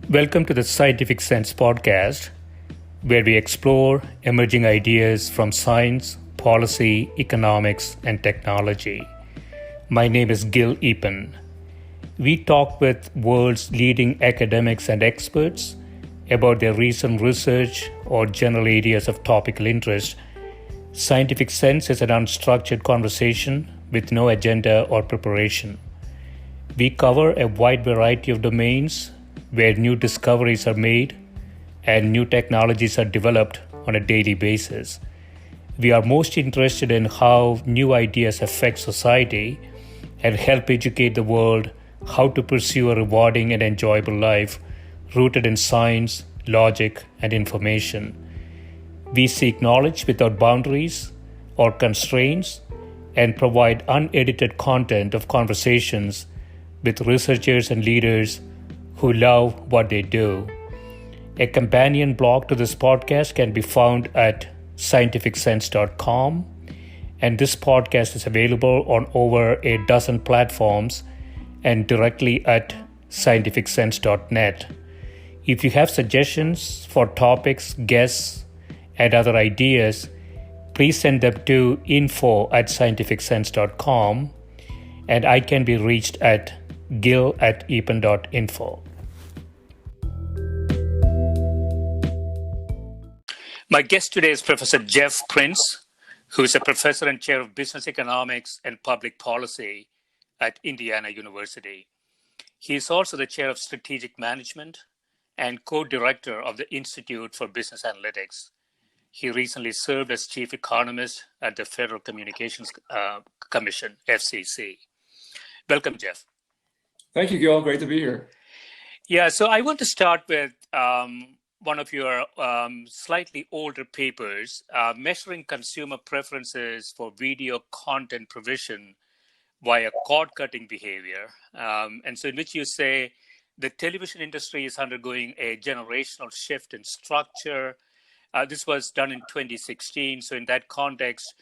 Welcome to the Scientific Sense podcast, where we explore emerging ideas from science, policy, economics, and technology. My name is Gill Eapen. We talk with world's leading academics and experts about their recent research or general areas of topical interest. Scientific Sense is an unstructured conversation with no agenda or preparation. We cover a wide variety of domains where new discoveries are made and new technologies are developed on a daily basis. We are most interested in how new ideas affect society and help educate the world how to pursue a rewarding and enjoyable life rooted in science, logic, and information. We seek knowledge without boundaries or constraints and provide unedited content of conversations with researchers and leaders who love what they do. A companion blog to this podcast can be found at scientificsense.com, and this podcast is available on over a dozen platforms and directly at scientificsense.net. If you have suggestions for topics, guests, and other ideas, please send them to info@scientificsense.com, and I can be reached at gill@eapen.info. My guest today is Professor Jeff Prince, who is a professor and chair of business economics and public policy at Indiana University. He is also the chair of strategic management and co-director of the Institute for Business Analytics. He recently served as chief economist at the Federal Communications Commission, FCC. Welcome, Jeff. Thank you, Gil. Great to be here. Yeah, so I want to start with one of your slightly older papers, measuring consumer preferences for video content provision via cord-cutting behavior. And so in which you say the television industry is undergoing a generational shift in structure. This was done in 2016. So in that context,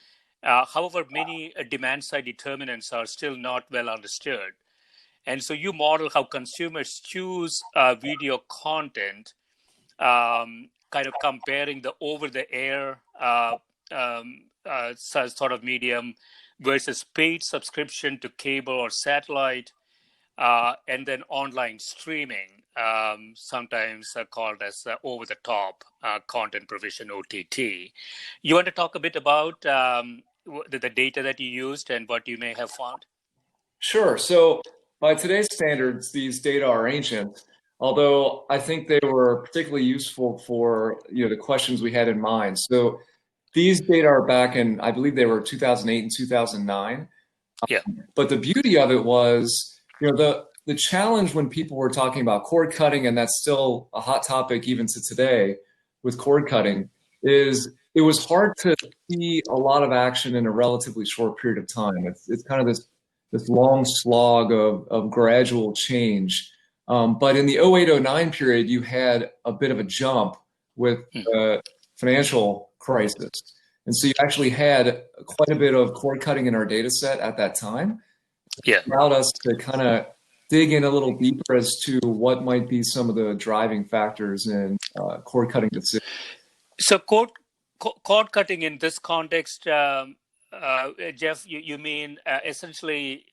however, many demand-side determinants are still not well understood. And so you model how consumers choose video content, kind of comparing the over-the-air sort of medium versus paid subscription to cable or satellite, and then online streaming, sometimes called as over-the-top content provision, OTT. You want to talk a bit about the data that you used and what you may have found? Sure. So by today's standards, these data are ancient, although I think they were particularly useful for the questions we had in mind. So these data are back in, I believe they were 2008 and 2009. Yeah. But the beauty of it was, the challenge when people were talking about cord cutting, and that's still a hot topic even to today with cord cutting, is it was hard to see a lot of action in a relatively short period of time. It's kind of this long slog of gradual change. But in the 08-09 period, you had a bit of a jump with the financial crisis. And so you actually had quite a bit of cord cutting in our data set at that time. Yeah. It allowed us to kind of dig in a little deeper as to what might be some of the driving factors in cord cutting decisions. So cord cutting in this context, Jeff, you mean essentially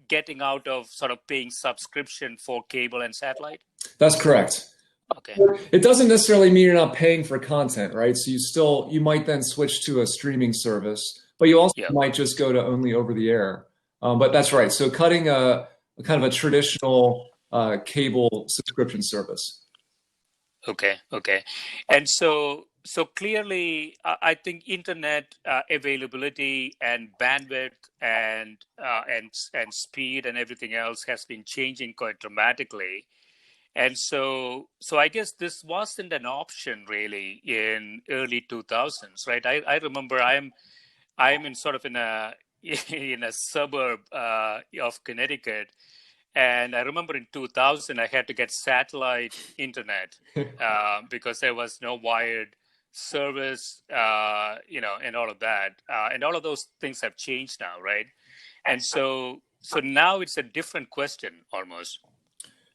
getting out of sort of paying subscription for cable and satellite? That's correct. Okay. It doesn't necessarily mean you're not paying for content, right? So you might then switch to a streaming service, but you also might just go to only over the air. But that's right. So cutting a kind of a traditional cable subscription service. Okay. And so clearly, I think internet availability and bandwidth and speed and everything else has been changing quite dramatically. And so I guess this wasn't an option really in early 2000s, right? I remember I'm in sort of in a suburb of Connecticut. And I remember in 2000, I had to get satellite internet because there was no wired service, and all of that. And all of those things have changed now, right? And so now it's a different question almost.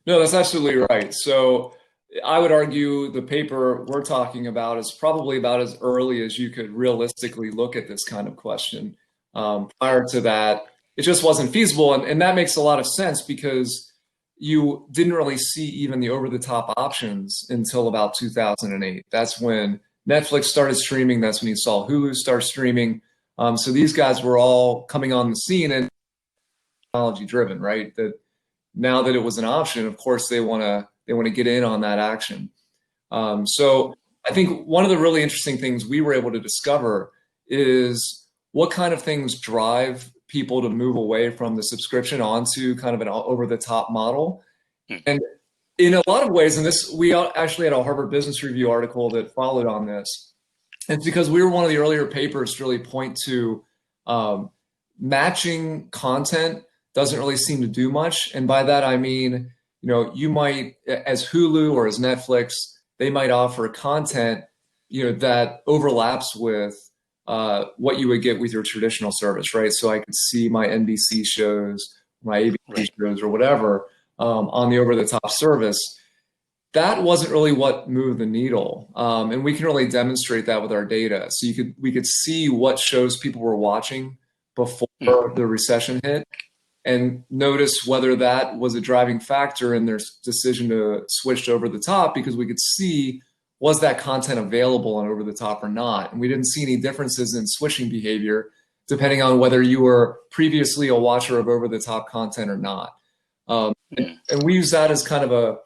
No, that's absolutely right. So I would argue the paper we're talking about is probably about as early as you could realistically look at this kind of question. Prior to that, it just wasn't feasible. And that makes a lot of sense because you didn't really see even the over-the-top options until about 2008. That's when Netflix started streaming. That's when you saw Hulu start streaming. So these guys were all coming on the scene and technology driven, right? That now that it was an option, of course they want to get in on that action. So I think one of the really interesting things we were able to discover is what kind of things drive people to move away from the subscription onto kind of an over-the-top model. And in a lot of ways, and this, we actually had a Harvard Business Review article that followed on this. It's because we were one of the earlier papers to really point to matching content doesn't really seem to do much. And by that, I mean, you might, as Hulu or as Netflix, they might offer content, that overlaps with what you would get with your traditional service, right? So I could see my NBC shows, my ABC shows, or whatever on the over-the-top service. That wasn't really what moved the needle, and we can really demonstrate that with our data. So we could see what shows people were watching before the recession hit, and notice whether that was a driving factor in their decision to switch to over the top, because we could see, was that content available on over the top or not? And we didn't see any differences in switching behavior depending on whether you were previously a watcher of over the top content or not. And we use that as kind of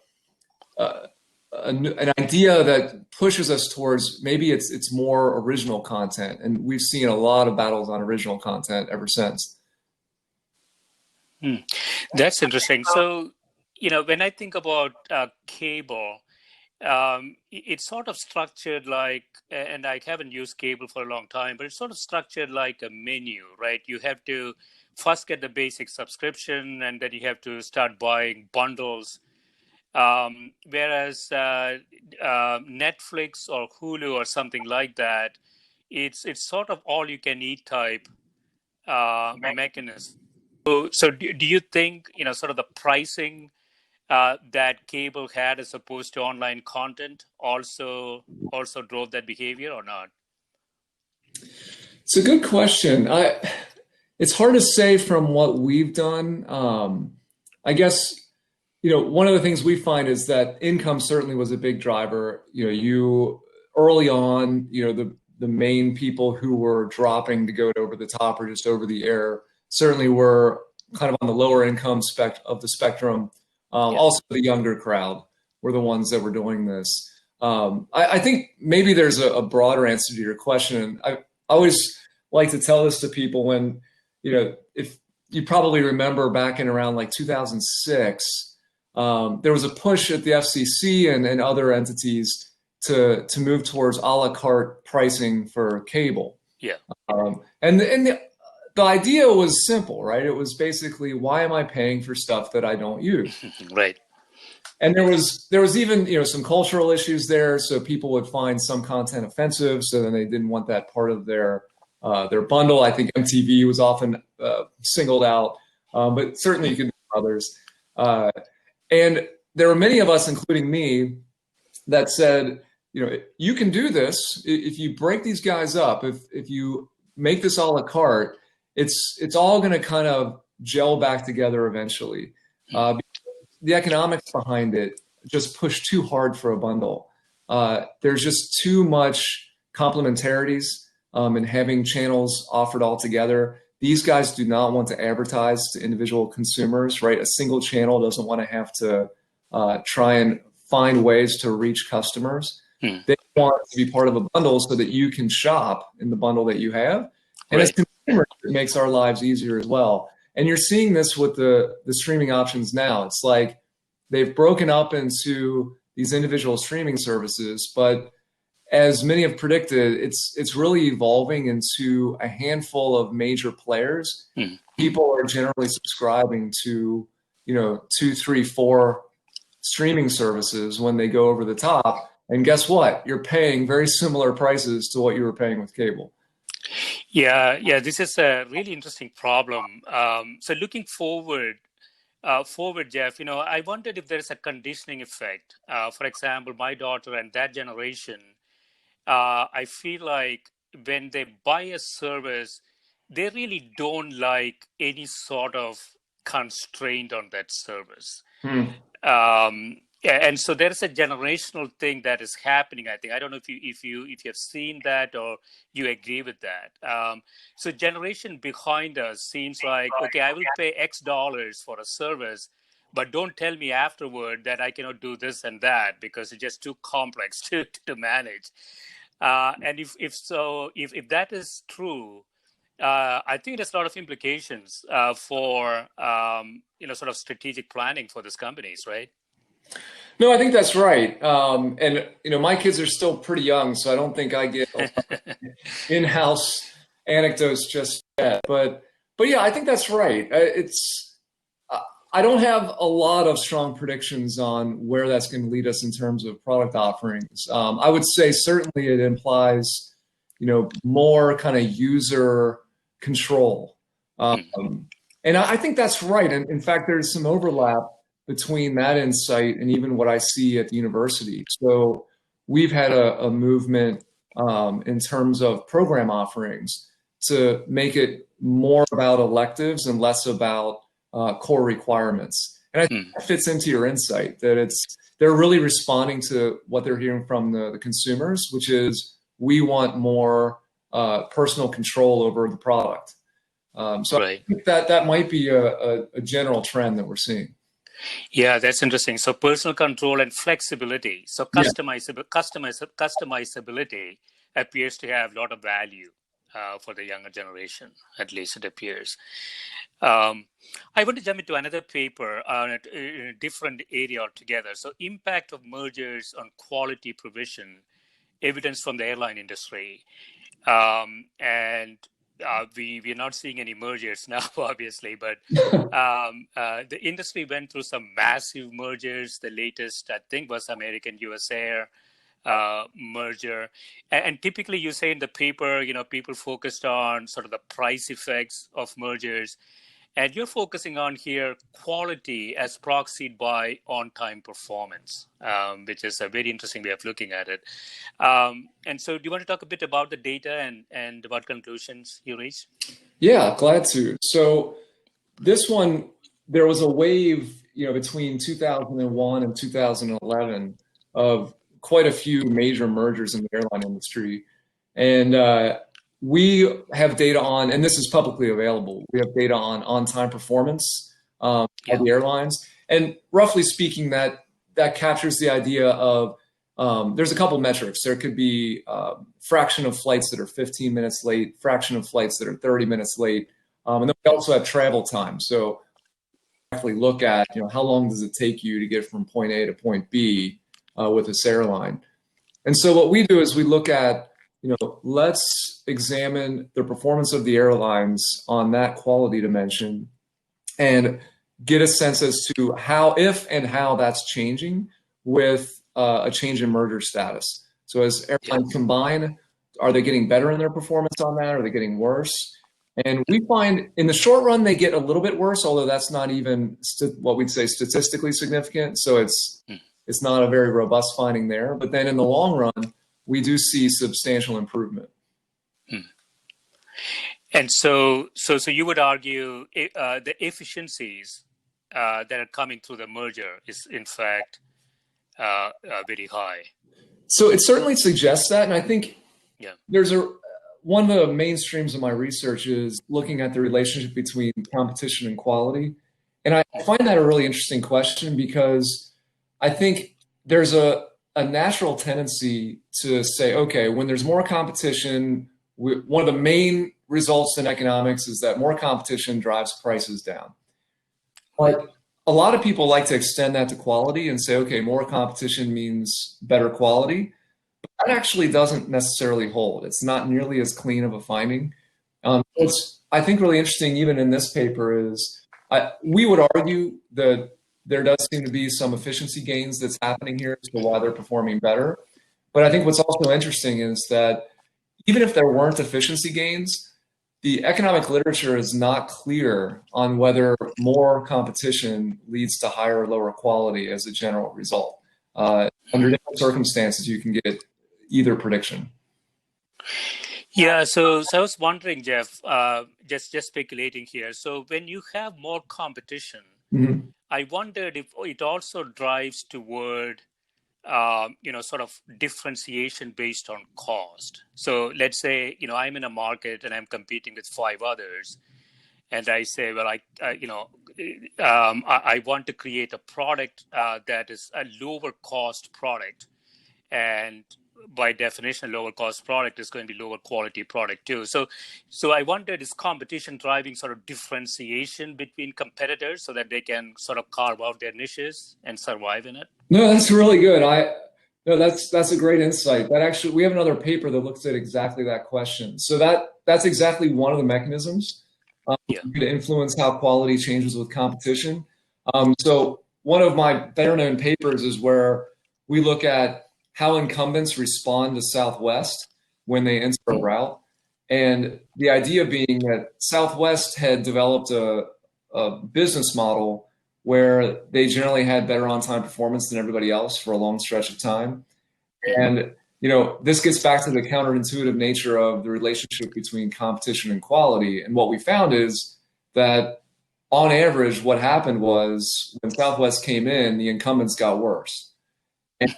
an idea that pushes us towards maybe it's more original content. And we've seen a lot of battles on original content ever since. That's interesting. So, when I think about cable, it's sort of structured like, and I haven't used cable for a long time, but it's sort of structured like a menu, right? You have to first get the basic subscription, and then you have to start buying bundles. Whereas Netflix or Hulu or something like that, it's sort of all you can eat type mechanism. So do you think, sort of the pricing that cable had as opposed to online content also drove that behavior or not? It's a good question. It's hard to say from what we've done. I guess, one of the things we find is that income certainly was a big driver. You early on, the main people who were dropping to go over the top or just over the air certainly were kind of on the lower income of the spectrum. Also, the younger crowd were the ones that were doing this. I think maybe there's a broader answer to your question. I always like to tell this to people when, if you probably remember back in around like 2006, there was a push at the FCC and other entities to move towards a la carte pricing for cable. Yeah. And the idea was simple, right? It was basically, why am I paying for stuff that I don't use? Right. And there was even, some cultural issues there. So people would find some content offensive, so then they didn't want that part of their bundle. I think MTV was often singled out, but certainly you could do others. And there were many of us, including me, that said, you can do this if you break these guys up. If you make this a la carte, it's all going to kind of gel back together eventually. The economics behind it just push too hard for a bundle. There's just too much complementarities in having channels offered all together. These guys do not want to advertise to individual consumers, right? A single channel doesn't want to have to try and find ways to reach customers. They want to be part of a bundle so that you can shop in the bundle that you have. And as consumers, it makes our lives easier as well. And you're seeing this with the streaming options now. It's like they've broken up into these individual streaming services, but as many have predicted, it's really evolving into a handful of major players. People are generally subscribing to, 2, 3, 4 streaming services when they go over the top. And guess what? You're paying very similar prices to what you were paying with cable. Yeah, this is a really interesting problem. So looking forward, forward, Jeff, I wondered if there's a conditioning effect. For example, my daughter and that generation, I feel like when they buy a service, they really don't like any sort of constraint on that service. Hmm. Yeah, and so there's a generational thing that is happening. I think I don't know if you have seen that or you agree with that. So generation behind us seems like, okay, I will pay X dollars for a service, but don't tell me afterward that I cannot do this and that because it's just too complex to manage. And if that is true, I think there's a lot of implications for sort of strategic planning for these companies, right? No, I think that's right. And my kids are still pretty young, so I don't think I get in-house anecdotes just yet. But yeah, I think that's right. I don't have a lot of strong predictions on where that's going to lead us in terms of product offerings. I would say certainly it implies, more kind of user control. And I think that's right. And in fact, there's some overlap between that insight and even what I see at the university. So we've had a movement in terms of program offerings to make it more about electives and less about core requirements. And I think that fits into your insight that they're really responding to what they're hearing from the consumers, which is we want more personal control over the product. So Right. I think that might be a general trend that we're seeing. Yeah, that's interesting. So personal control and flexibility. So Yeah. customizability appears to have a lot of value for the younger generation, at least it appears. I want to jump into another paper on in a different area altogether. So impact of mergers on quality provision, evidence from the airline industry. And we're not seeing any mergers now, obviously, but the industry went through some massive mergers. The latest, I think, was American US Air merger. And typically you say in the paper, people focused on sort of the price effects of mergers. And you're focusing on here quality as proxied by on-time performance, which is a very interesting way of looking at it. And so do you want to talk a bit about the data and what conclusions you reached? Yeah, glad to. So this one, there was a wave, between 2001 and 2011 of quite a few major mergers in the airline industry. And we have data on, and this is publicly available, we have data on time performance of the airlines. And roughly speaking, that captures the idea of, there's a couple metrics. There could be fraction of flights that are 15 minutes late, fraction of flights that are 30 minutes late. And then we also have travel time. So actually look at, how long does it take you to get from point A to point B with this airline. And so what we do is we look at, let's examine the performance of the airlines on that quality dimension and get a sense as to how, if and how that's changing with a change in merger status. So as airlines combine, are they getting better in their performance on that? Are they getting worse? And we find in the short run, they get a little bit worse, although that's not even what we'd say statistically significant. So it's not a very robust finding there. But then in the long run, we do see substantial improvement. And so you would argue the efficiencies that are coming through the merger is in fact very high. So it certainly suggests that, and I think there's one of the mainstreams of my research is looking at the relationship between competition and quality. And I find that a really interesting question because I think there's a natural tendency to say, okay, when there's more competition, one of the main results in economics is that more competition drives prices down. But a lot of people like to extend that to quality and say, okay, more competition means better quality. That actually doesn't necessarily hold. It's not nearly as clean of a finding. What's I think really interesting, even in this paper, is we would argue that there does seem to be some efficiency gains that's happening here as to why they're performing better. But I think what's also interesting is that even if there weren't efficiency gains, the economic literature is not clear on whether more competition leads to higher or lower quality as a general result. Under different circumstances, you can get either prediction. Yeah, so I was wondering, Jeff, just speculating here. So when you have more competition, Mm-hmm. I wondered if it also drives toward sort of differentiation based on cost. So let's say, I'm in a market and I'm competing with five others, and I say, well, I want to create a product that is a lower cost product, and by definition, a lower cost product is going to be lower quality product too. So I wondered, is competition driving sort of differentiation between competitors so that they can sort of carve out their niches and survive in it? No, that's really good. No, that's a great insight. That actually, we have another paper that looks at exactly that question. So that's exactly one of the mechanisms to influence how quality changes with competition. So one of my better known papers is where we look at how incumbents respond to Southwest when they enter a route. And the idea being that Southwest had developed a business model where they generally had better on-time performance than everybody else for a long stretch of time. And this gets back to the counterintuitive nature of the relationship between competition and quality. And what we found is that on average, what happened was when Southwest came in, the incumbents got worse. And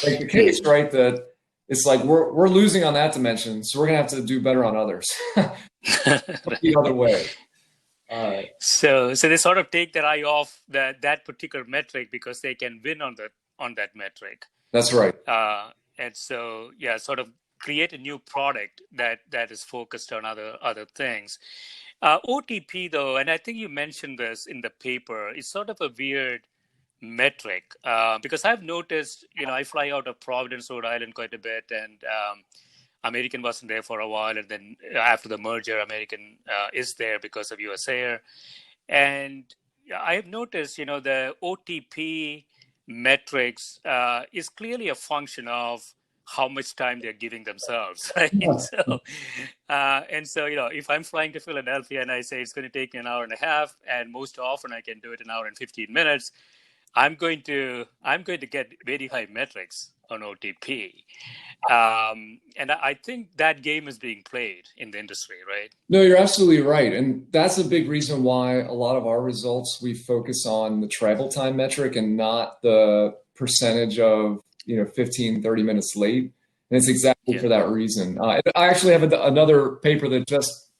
like the case, right, that it's like we're losing on that dimension, so we're gonna have to do better on others. The other way. So they sort of take their eye off that particular metric because they can win on that metric. That's right. And so, sort of create a new product that is focused on other things. OTP, though, and I think you mentioned this in the paper, is sort of a weird metric because I've noticed, I fly out of Providence, Rhode Island quite a bit, and American wasn't there for a while, and then after the merger, American is there because of US Air. And I have noticed, the OTP metrics is clearly a function of how much time they're giving themselves, right? Yeah. So, if I'm flying to Philadelphia and I say it's going to take me an hour and a half, and most often I can do it in an hour and 15 minutes, I'm going to get very high metrics on OTP. And I think that game is being played in the industry, right? No, you're absolutely right. And that's a big reason why a lot of our results, we focus on the travel time metric and not the percentage of, 15, 30 minutes late. And it's exactly for that reason. I actually have another paper that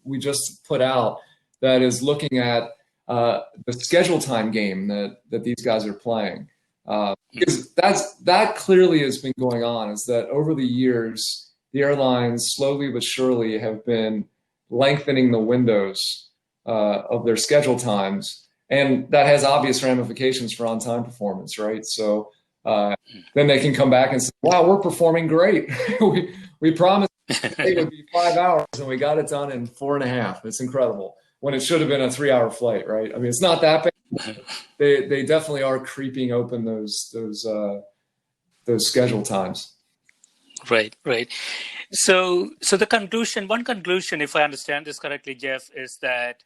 we just put out that is looking at the schedule time game that these guys are playing. Because that clearly has been going on, is that over the years, the airlines slowly but surely have been lengthening the windows of their schedule times. And that has obvious ramifications for on-time performance, right? So then they can come back and say, wow, we're performing great. we promised it would be 5 hours and we got it done in 4.5. It's incredible. When it should have been a 3-hour flight, right? I mean, it's not that bad. They definitely are creeping open those schedule times. Right. So one conclusion, if I understand this correctly, Jeff, is that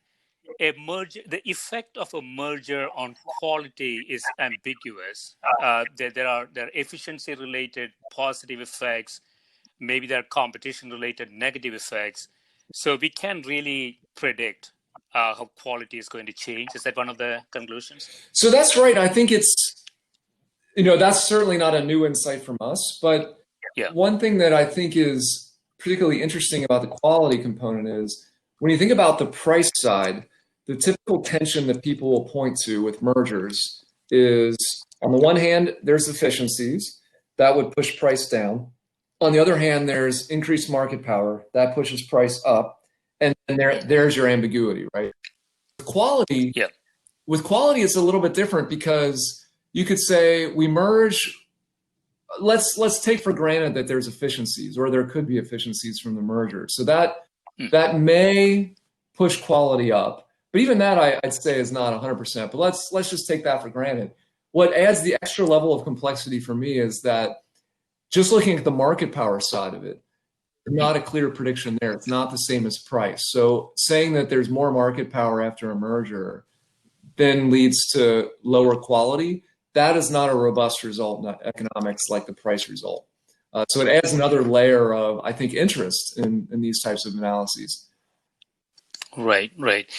the effect of a merger on quality is ambiguous. There are efficiency-related positive effects. Maybe there are competition-related negative effects. So we can't really predict how quality is going to change. Is that one of the conclusions? So that's right. I think it's, that's certainly not a new insight from us. But one thing that I think is particularly interesting about the quality component is when you think about the price side, the typical tension that people will point to with mergers is, on the one hand, there's efficiencies that would push price down. On the other hand, there's increased market power that pushes price up. And there's your ambiguity, right? With quality, it's a little bit different because you could say we merge. Let's take for granted that there's efficiencies, or there could be efficiencies from the merger. So that may push quality up, but even that I'd say is not 100%. But let's just take that for granted. What adds the extra level of complexity for me is that just looking at the market power side of it, not a clear prediction there. It's not the same as price. So saying that there's more market power after a merger then leads to lower quality, that is not a robust result in economics like the price result. So it adds another layer of, I think, interest in these types of analyses. Right, right.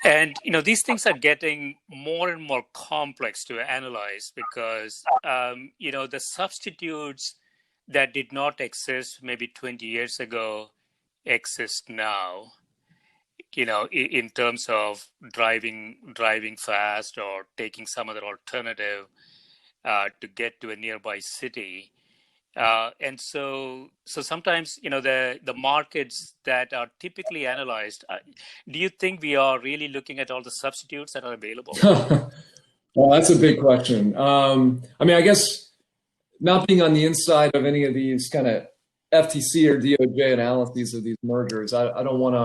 And, these things are getting more and more complex to analyze because, the substitutes that did not exist maybe 20 years ago exist now, in terms of driving fast or taking some other alternative to get to a nearby city. And so sometimes, the markets that are typically analyzed, do you think we are really looking at all the substitutes that are available? Well, that's a big question. I guess not being on the inside of any of these kind of FTC or DOJ analyses of these mergers, I don't want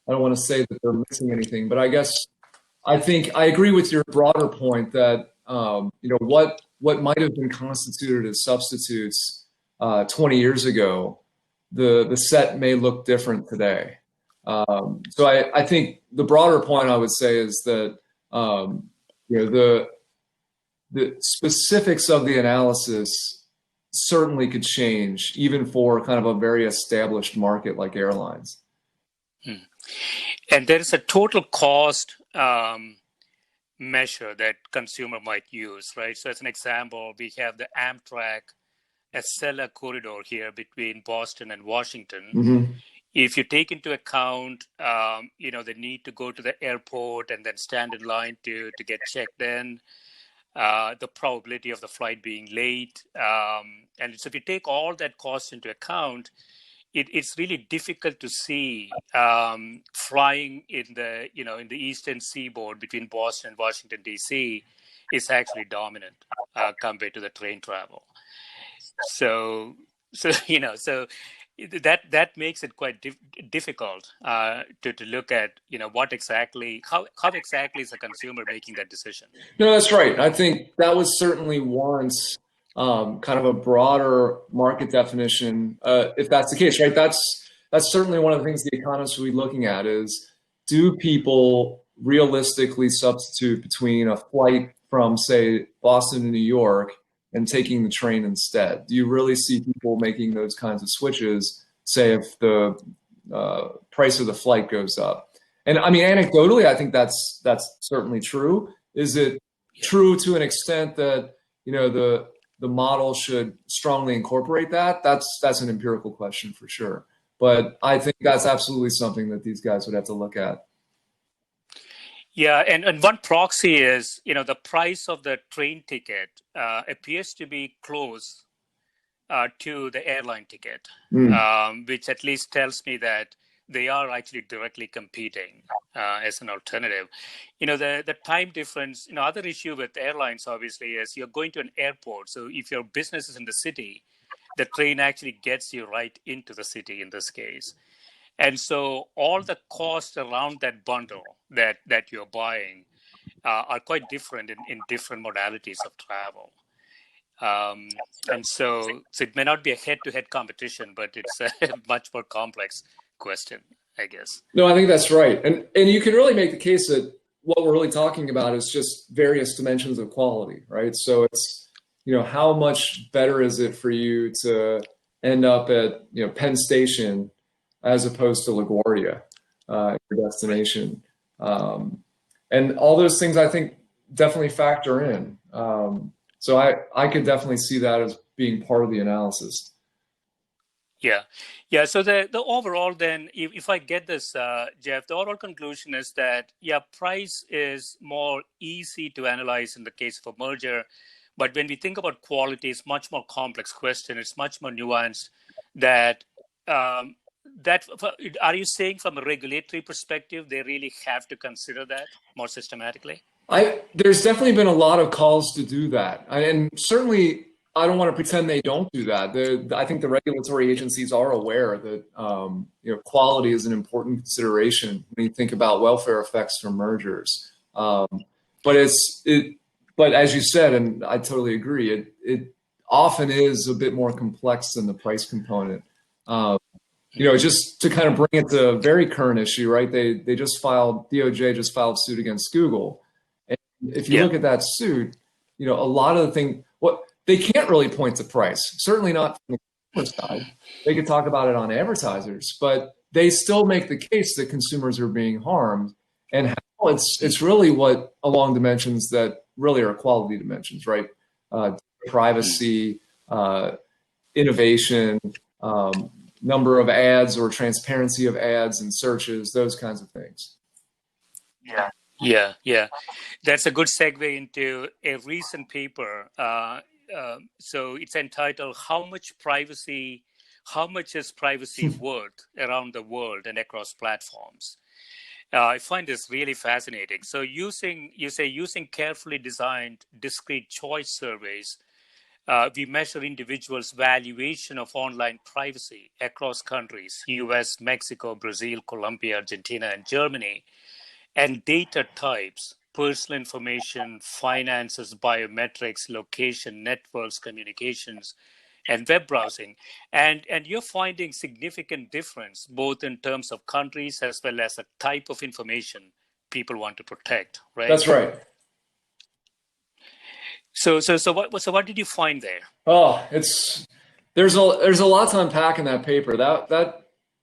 to say that they're missing anything. But I guess I think I agree with your broader point that what might have been constituted as substitutes 20 years ago, the set may look different today. So I think the broader point I would say is that the specifics of the analysis certainly could change, even for kind of a very established market like airlines. And there is a total cost measure that consumer might use, right? So as an example, we have the Amtrak Acela corridor here between Boston and Washington. Mm-hmm. If you take into account, the need to go to the airport and then stand in line to get checked in, the probability of the flight being late, and so if you take all that cost into account, it's really difficult to see flying in the eastern seaboard between Boston and Washington D.C. is actually dominant compared to the train travel. So that makes it quite difficult to look at what exactly how exactly is a consumer making that decision. No, that's right. I think that was certainly warrants kind of a broader market definition, if that's the case, right? That's certainly one of the things the economists will be looking at is, do people realistically substitute between a flight from, say, Boston to New York and taking the train instead? Do you really see people making those kinds of switches, say, if the price of the flight goes up? And I mean, anecdotally, I think that's certainly true. Is it true to an extent that the model should strongly incorporate that? That's an empirical question for sure. But I think that's absolutely something that these guys would have to look at. Yeah, and one proxy is, the price of the train ticket appears to be close to the airline ticket, which at least tells me that they are actually directly competing as an alternative. The time difference, other issue with airlines, obviously, is you're going to an airport. So if your business is in the city, the train actually gets you right into the city in this case. And so all the costs around that bundle that you're buying are quite different in different modalities of travel. And so it may not be a head-to-head competition, but it's a much more complex question, I guess. No, I think that's right. And you can really make the case that what we're really talking about is just various dimensions of quality, right? So it's, how much better is it for you to end up at, Penn Station as opposed to LaGuardia, your destination. And all those things, I think, definitely factor in. So I could definitely see that as being part of the analysis. Yeah. So the overall then, if I get this, Jeff, the overall conclusion is that, price is more easy to analyze in the case of a merger. But when we think about quality, it's much more complex question. It's much more nuanced. Are you saying from a regulatory perspective, they really have to consider that more systematically? There's definitely been a lot of calls to do that. And certainly, I don't want to pretend they don't do that. I think the regulatory agencies are aware that quality is an important consideration when you think about welfare effects from mergers. But as you said, and I totally agree, it often is a bit more complex than the price component. Just to kind of bring it to a very current issue, right? They just filed, DOJ just filed suit against Google. And if you look at that suit, a lot of the things, what they can't really point to price, certainly not from the consumer side. They could talk about it on advertisers, but they still make the case that consumers are being harmed, and how it's really what along dimensions that really are quality dimensions, right? Privacy, innovation, number of ads or transparency of ads and searches, those kinds of things. Yeah. That's a good segue into a recent paper. So it's entitled, How much is privacy worth around the world and across platforms? I find this really fascinating. So using carefully designed discrete choice surveys, we measure individuals' valuation of online privacy across countries, US, Mexico, Brazil, Colombia, Argentina, and Germany, and data types, personal information, finances, biometrics, location, networks, communications, and web browsing. And you're finding significant difference both in terms of countries as well as the type of information people want to protect, right? That's right. So what did you find there? Oh, there's a lot to unpack in that paper.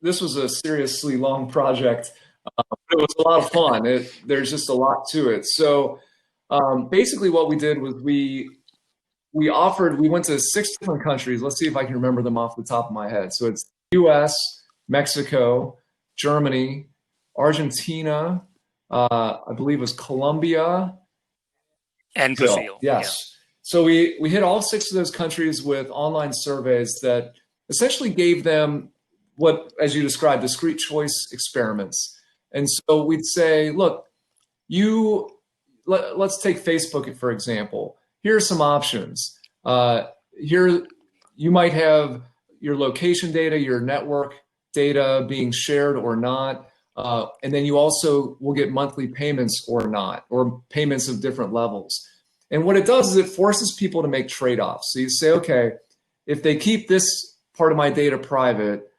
This was a seriously long project. It was a lot of fun. There's just a lot to it. So basically what we did was we went to 6 different countries. Let's see if I can remember them off the top of my head. So it's US, Mexico, Germany, Argentina, I believe it was Colombia, and Brazil. Yes. Yeah. So we hit all 6 of those countries with online surveys that essentially gave them what, as you described, discrete choice experiments. And so we'd say, look, let's take Facebook, for example. Here are some options. Here you might have your location data, your network data being shared or not. And then you also will get monthly payments or not, or payments of different levels. And what it does is it forces people to make trade-offs. So you say, okay, if they keep this part of my data private,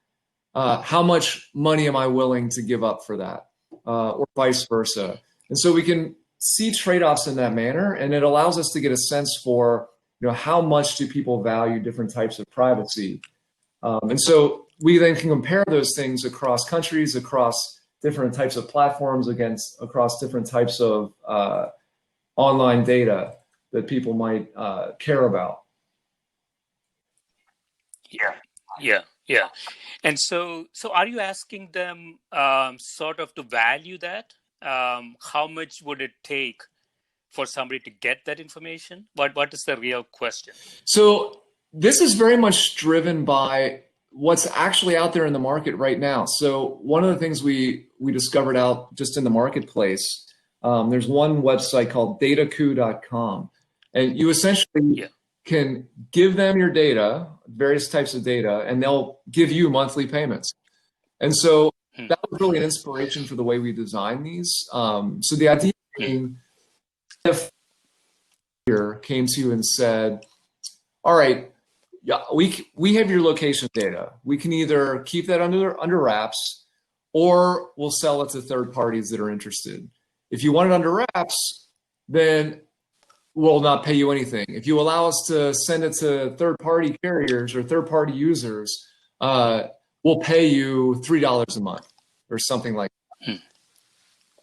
how much money am I willing to give up for that? Or vice versa. And so we can see trade-offs in that manner, and it allows us to get a sense for, how much do people value different types of privacy. And so we then can compare those things across countries, across different types of platforms, across different types of online data that people might care about. Yeah. And so are you asking them sort of to value that? How much would it take for somebody to get that information? What is the real question? So this is very much driven by what's actually out there in the market right now. So one of the things we discovered out just in the marketplace, there's one website called datacoup.com, and you essentially can give them your data, various types of data, and they'll give you monthly payments. And so that was really an inspiration for the way we designed these. So the idea being, if here came to you and said, all right, we have your location data. We can either keep that under wraps, or we'll sell it to third parties that are interested. If you want it under wraps, then we'll not pay you anything. If you allow us to send it to third-party carriers or third-party users, we'll pay you $3 a month or something like that.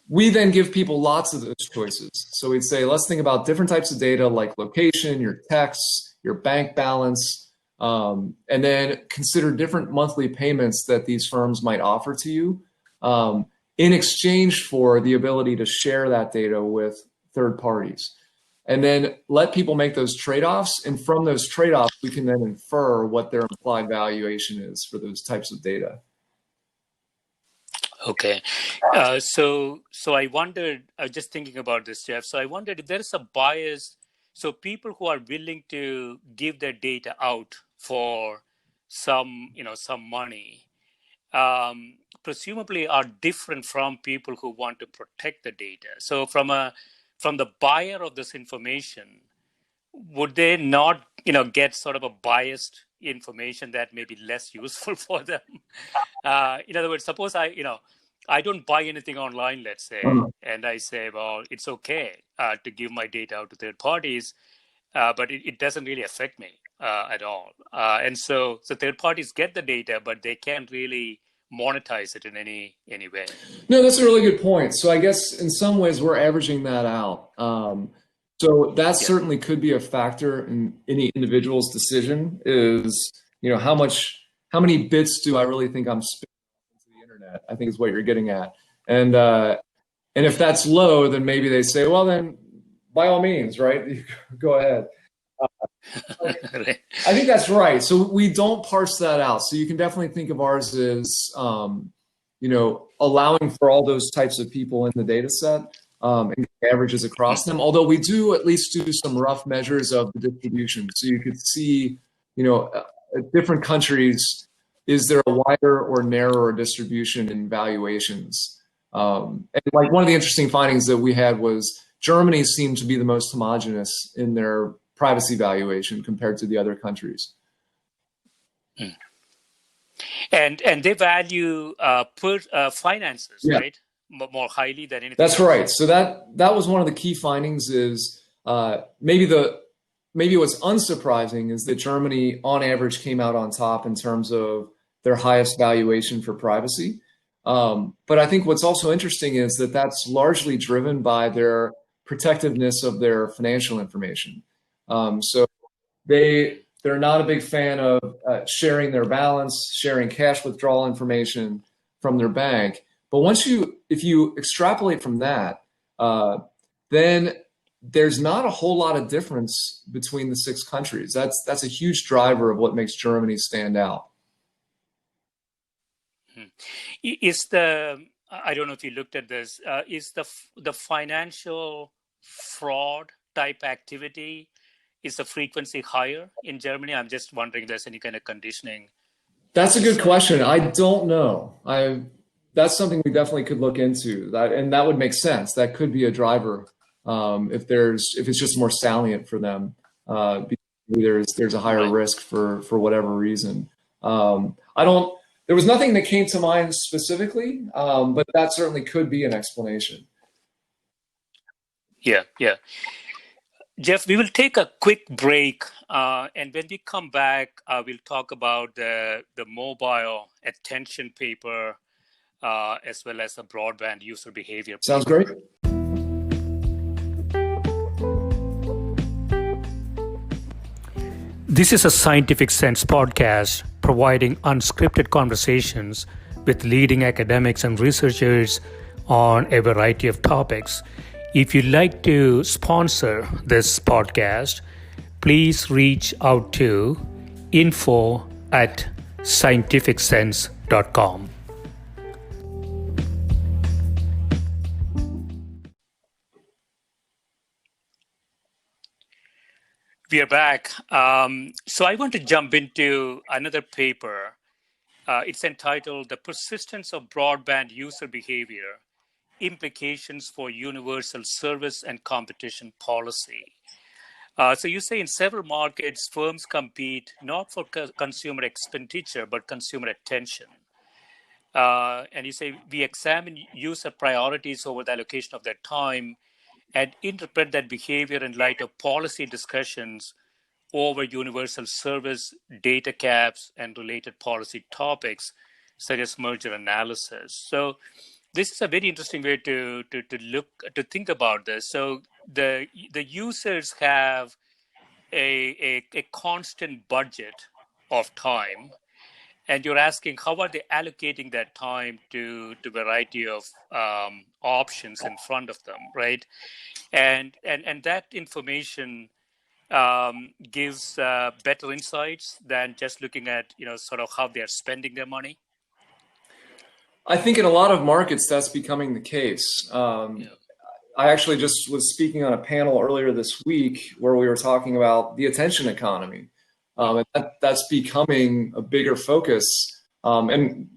We then give people lots of those choices. So we'd say, let's think about different types of data like location, your texts, your bank balance, and then consider different monthly payments that these firms might offer to you in exchange for the ability to share that data with third parties. And then let people make those trade-offs. And from those trade-offs, we can then infer what their implied valuation is for those types of data. Okay. So I wondered, I was just thinking about this, Jeff. So I wondered if there is a bias. So people who are willing to give their data out for some money, presumably are different from people who want to protect the data. So from the buyer of this information, would they not, get sort of a biased information that may be less useful for them. In other words, suppose I don't buy anything online, let's say, and I say, well, it's okay to give my data out to third parties, but it doesn't really affect me at all. And so third parties get the data, but they can't really monetize it in any way. No, that's a really good point. So I guess in some ways we're averaging that out. So that certainly could be a factor in any individual's decision is, how many bits do I really think I'm spending into the internet, I think is what you're getting at. And if that's low, then maybe they say, well, then by all means, right? Go ahead. I think that's right. So we don't parse that out. So you can definitely think of ours as, allowing for all those types of people in the data set and averages across them. Although we do at least do some rough measures of the distribution. So you could see, different countries, is there a wider or narrower distribution in valuations? And like one of the interesting findings that we had was Germany seemed to be the most homogeneous in their privacy valuation compared to the other countries. And they value finances, right? More highly than anything That's else. Right. So that was one of the key findings is maybe what's unsurprising is that Germany on average came out on top in terms of their highest valuation for privacy. But I think what's also interesting is that that's largely driven by their protectiveness of their financial information. So they're not a big fan of sharing their balance, sharing cash withdrawal information from their bank. But if you extrapolate from that, then there's not a whole lot of difference between the 6 countries. That's a huge driver of what makes Germany stand out. I don't know if you looked at this, is the financial fraud type activity, is the frequency higher in Germany? I'm just wondering if there's any kind of conditioning. That's a good question. I don't know. That's something we definitely could look into. And that would make sense. That could be a driver if it's just more salient for them. There's a higher risk for whatever reason. There was nothing that came to mind specifically, but that certainly could be an explanation. Yeah. Jeff, we will take a quick break, and when we come back, we'll talk about the mobile attention paper, as well as the broadband user behavior. Sounds great. This is a Scientific Sense podcast providing unscripted conversations with leading academics and researchers on a variety of topics. If you'd like to sponsor this podcast, please reach out to info@scientificsense.com. We are back. So I want to jump into another paper. It's entitled "The Persistence of Broadband User Behavior, Implications for Universal Service and Competition Policy." So you say in several markets, firms compete not for consumer expenditure, but consumer attention. And you say we examine user priorities over the allocation of their time and interpret that behavior in light of policy discussions over universal service, data caps, and related policy topics, such as merger analysis. So this is a very interesting way to think about this. So the users have a constant budget of time, and you're asking how are they allocating that time to a variety of options in front of them, right? And that information gives better insights than just looking at sort of how they are spending their money. I think in a lot of markets that's becoming the case. I actually just was speaking on a panel earlier this week where we were talking about the attention economy. And that's becoming a bigger focus. And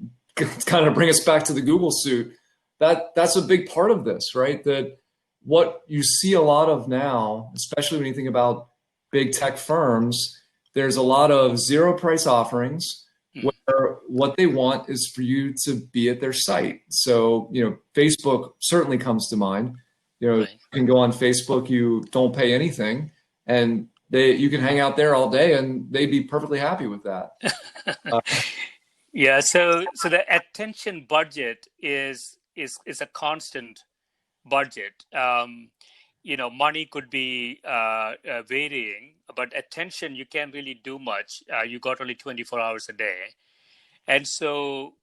kind of bring us back to the Google suit, that's a big part of this, right? That what you see a lot of now, especially when you think about big tech firms, there's a lot of zero price offerings where what they want is for you to be at their site. So, Facebook certainly comes to mind. You can go on Facebook, you don't pay anything, and you can hang out there all day and they'd be perfectly happy with that. Yeah, so the attention budget is a constant budget. Money could be varying, but attention, you can't really do much. You got only 24 hours a day. And so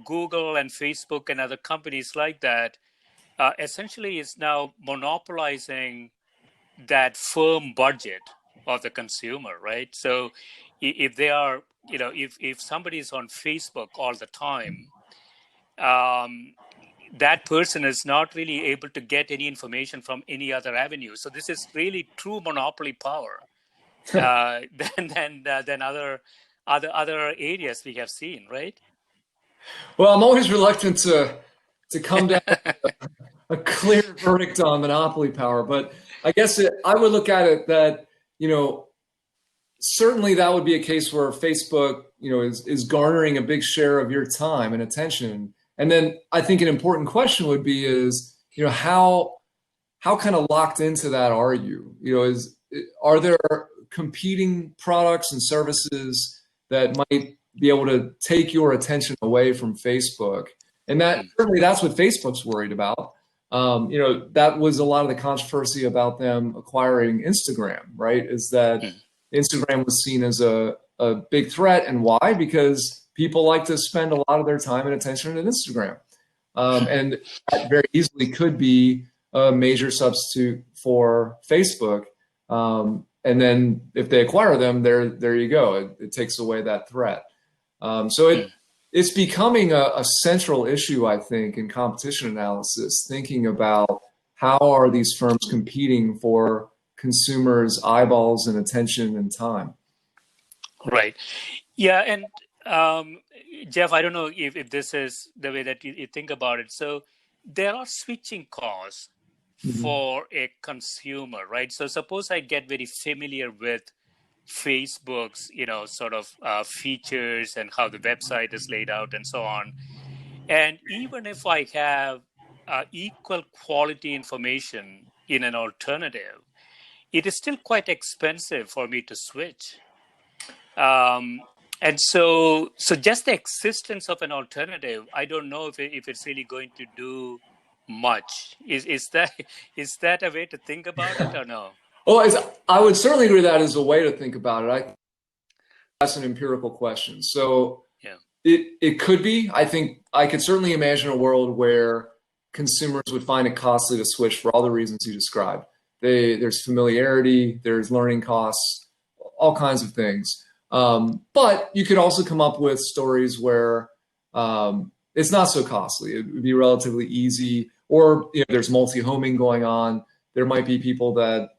Google and Facebook and other companies like that essentially is now monopolizing that firm budget of the consumer, right? So if they are, if somebody is on Facebook all the time, that person is not really able to get any information from any other avenue. So this is really true monopoly power than other areas we have seen, right? Well, I'm always reluctant to come down with a clear verdict on monopoly power, but I guess I would look at it that, certainly that would be a case where Facebook, is garnering a big share of your time and attention. And then I think an important question would be how kind of locked into that are you? Are there competing products and services that might be able to take your attention away from Facebook? And certainly that's what Facebook's worried about. That was a lot of the controversy about them acquiring Instagram, right? Is that Instagram was seen as a big threat. And why? Because people like to spend a lot of their time and attention on Instagram. And that very easily could be a major substitute for Facebook. And then if they acquire them, there you go. It takes away that threat. It's becoming a central issue, I think, in competition analysis, thinking about how are these firms competing for consumers' eyeballs and attention and time. Right. Yeah. And Jeff, I don't know if this is the way that you think about it. So there are switching costs for a consumer, right? So suppose I get very familiar with Facebook's, sort of features and how the website is laid out and so on. And even if I have equal quality information in an alternative, it is still quite expensive for me to switch. And so just the existence of an alternative, I don't know if it's really going to do much. Is that a way to think about it or no? Oh, I would certainly agree that is a way to think about it. That's an empirical question. So it could be. I think I could certainly imagine a world where consumers would find it costly to switch for all the reasons you described. There's familiarity, there's learning costs, all kinds of things. But you could also come up with stories where it's not so costly. It would be relatively easy, or there's multi-homing going on. There might be people that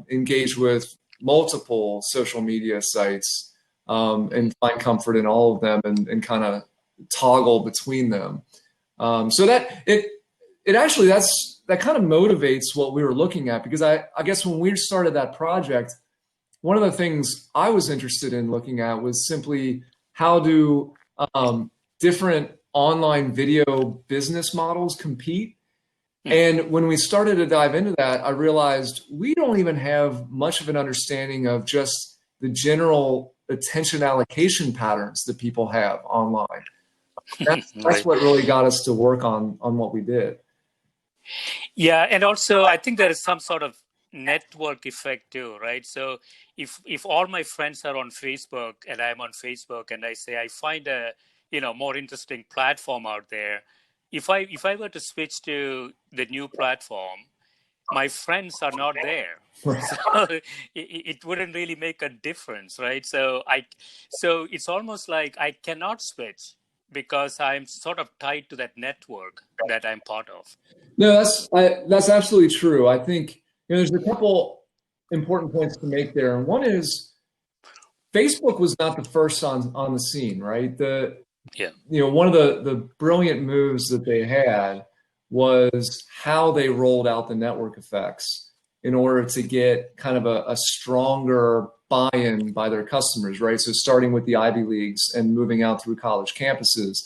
engage with multiple social media sites and find comfort in all of them and kind of toggle between them. So that actually that kind of motivates what we were looking at, because I guess when we started that project, one of the things I was interested in looking at was simply how do different online video business models compete. And when we started to dive into that, I realized we don't even have much of an understanding of just the general attention allocation patterns that people have online. That's what really got us to work on what we did. Yeah, and also I think there is some sort of network effect too, right? So if all my friends are on Facebook and I'm on Facebook and I say I find a more interesting platform out there, if I were to switch to the new platform, my friends are not there. So it wouldn't really make a difference, right? So it's almost like I cannot switch because I'm sort of tied to that network that I'm part of. No, that's absolutely true. I think there's a couple important points to make there. And one is Facebook was not the first on the scene, right? One of the brilliant moves that they had was how they rolled out the network effects. in order to get kind of a stronger buy-in by their customers, right? So starting with the Ivy Leagues and moving out through college campuses.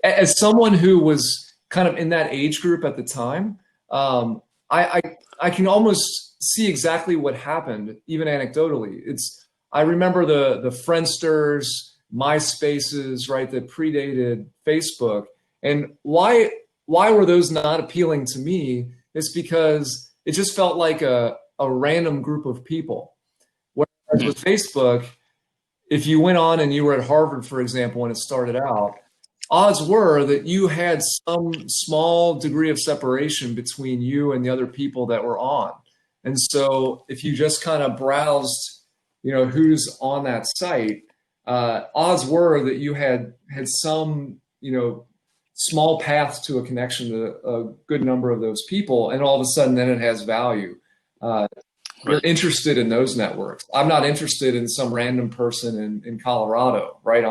As someone who was kind of in that age group at the time, I can almost see exactly what happened, even anecdotally. I remember the Friendsters, MySpaces, right, that predated Facebook. And why were those not appealing to me? It's because it just felt like a random group of people. Whereas with Facebook, if you went on and you were at Harvard, for example, when it started out, odds were that you had some small degree of separation between you and the other people that were on. And so if you just kind of browsed, who's on that site, odds were that you had some, small path to a connection to a good number of those people. And all of a sudden, then it has value. You're interested in those networks. I'm not interested in some random person in Colorado, right?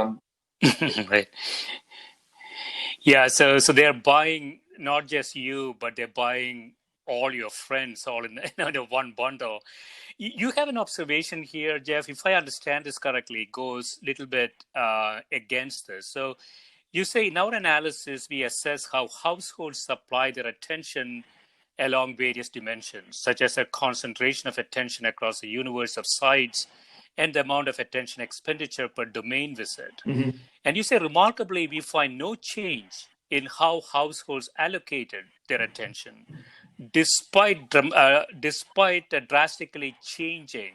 Right. Yeah. So they're buying not just you, but they're buying all your friends all in one bundle. You have an observation here, Jeff. If I understand this correctly, it goes a little bit against this. So you say in our analysis, we assess how households supply their attention along various dimensions, such as a concentration of attention across the universe of sites and the amount of attention expenditure per domain visit. Mm-hmm. And you say, remarkably, we find no change in how households allocated their attention, despite drastically changing